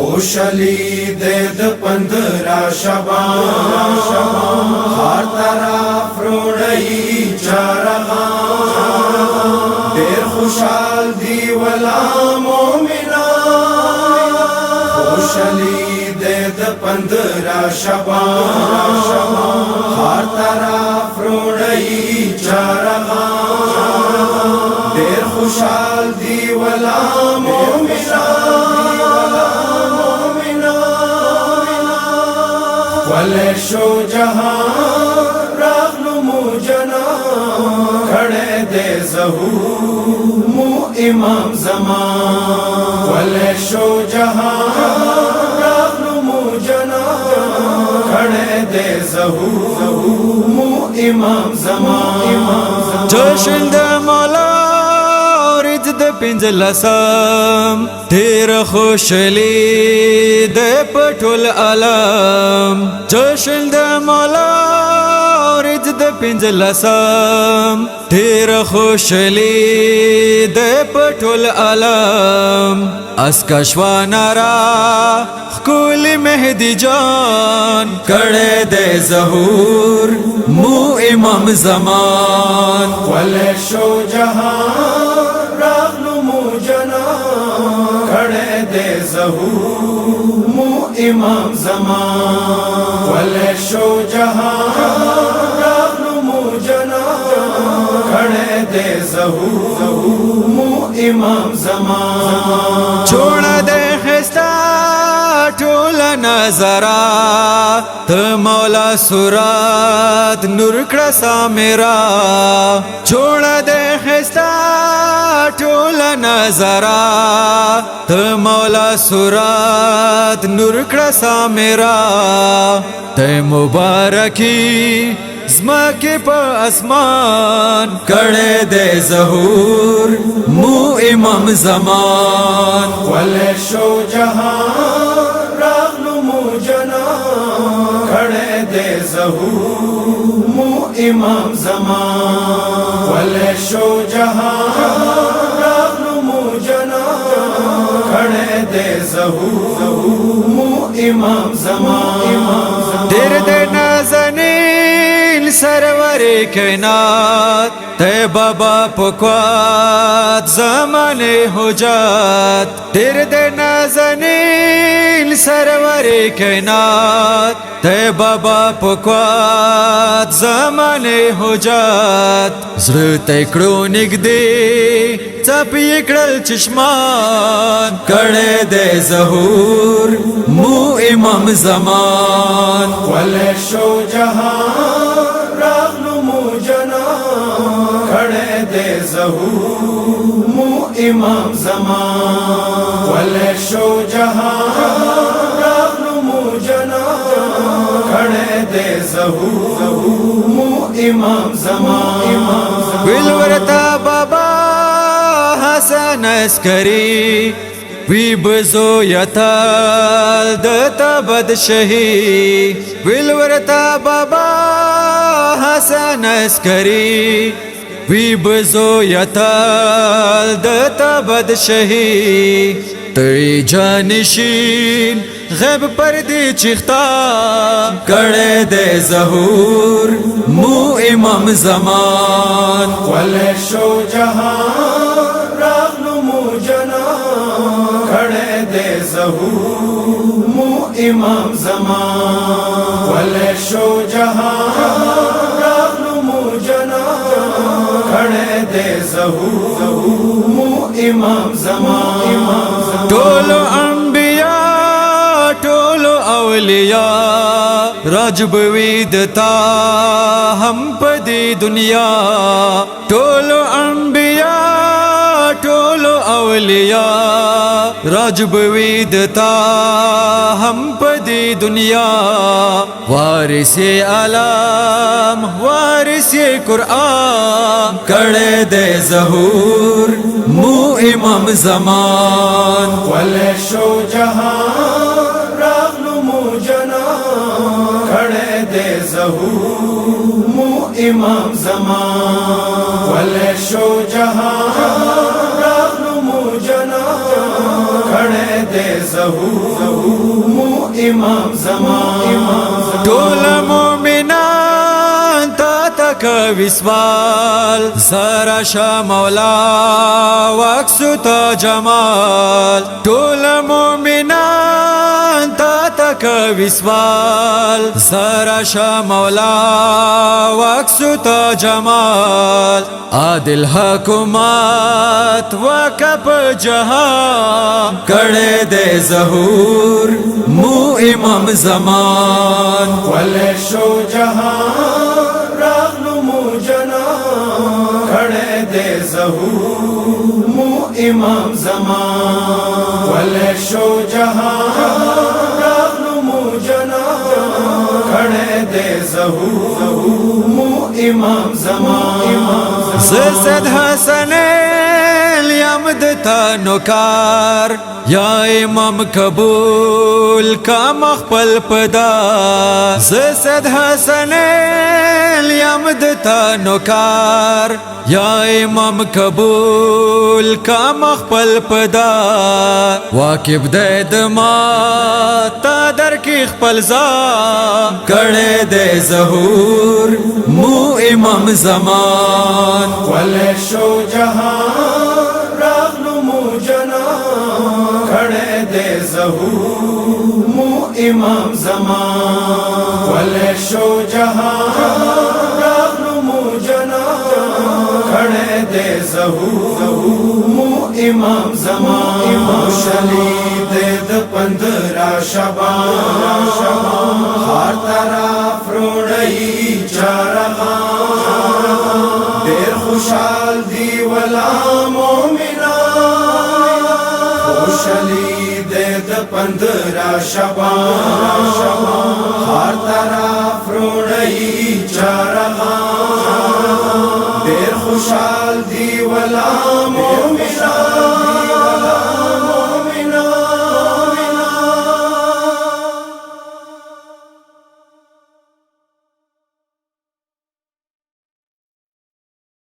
خوشالی د 15 شعبان هر طرف روړی چرغان ډېر خوشحال دی ولا مومنان خوشالی د 15 شعبان هر طرف روړی چرغان ډېر خوشحال دی ولا مومنان ولے شو جہاں راغلو مو جنا کھڑے دے ظہور مو امام زمان ولے شو جہاں راغلو مو جنا کھڑے دے ظہور مو امام زمان جشن د مولا ورځ د 15 ډېر خوشالي د پټول عالم جشن د مولا ورځ د 15 ډېر خوشالي د پټول عالم اسکشوانا را خکول مهدی جان کړه د ظهور مو امام زمان ولے شو جہاں راغلو مو جنا کھڑے دے ظہور مو امام زمان ولے شو جہاں راغلو مو جنا کھڑے دے ظہور مو امام زمان چھوڑ دے خستا ټول نظرا ته مولا سورات نور کړه سامرا چھوڑ دے خستا ټول نظرا ته مولا سورات نور کړه سامرا ته مبارکی زمکه په اسمان کړه دے ظهور مو امام زمان ولے شو جہاں راغلو مو جنا کھڑے دے ظہور مو امام زمان ولے شو جہاں راغلو مو جنا کھڑے دے ظہور مو امام زمان ډېر د نازنین سرور کائنات ته بابا پکوات زمانه حجات ډېر د نازنین سرور کائنات ته بابا پکوات زمانه حجات زړه ته کړو نږدې څپ یې کړل چشمان کړه د ظهور مو امام زمان ولے شو جہاں راغلو مو جنا کھڑے دے ظہور مو امام زمان ولے شو جہاں راغلو مو جنا کھڑے دے ظہور مو امام زمان ولورتا بابا حسن عسکری وی بزو یتال دتا بد شهی ولورتا بابا حسن عسکری وی بزو یتال دتا بد شهی تری جانشین غیب پردی چیختا کړه دے ظهور مو امام زمان ولے شو جہاں راغلو مو جنا کھڑے دے ظہور مو امام زمان ولے شو جہاں راغلو مو جنا کھڑے دے ظہور مو امام زمان ټولو انبیاء ټولو اولیاء راجب ویدتا هم پدی دنیا ټولو انبیاء ټولو اولیاء راجب ویدتا هم پدی دنیا وارث علام وارث قرآن کړه دے ظهور مو امام زمان ولے شو جہاں راغلو مو جنا کھڑے دے ظہور مو امام زمان ولے شو جہاں راغلو مو جنا کھڑے دے ظهور مو امام زمان ټول مومنان تا تک وسوال زرا شاه مولا وکسو تا جمال ټول مومنان تا تک وسوال زرا شاه مولا وکسو تا جمال عادل حکومت وکپ جهان کړه دې ظهور مو امام زمان ولې شو جهان راغلو مو جنان کړه دې ظهور مو امام زمان ولې شو جهان راغلو مو جنان کړه دې ظهور مو امام زمان زد حسن یم دتا نوکار یا امام قبول کا مخبل پدا زد حسن یم دتا نوکار یا امام قبول کا مخبل پدا واقف دید ما تا در کی خپل ځا کړه دې ظهور مو امام زمان ولې شو جهان راغلو مو جنان کړه دې ظهور مو امام زمان ولې شو جهان راغلو مو جنان کړه دې ظهور مو امام زمان شهید د 15 شعبان هر طرف روړی چارغان ډېر خوشحال دی ولا مومنان خوشحالی د 15 شعبان هر طرف روړی چارغان ډېر خوشحال دی ولا مومنان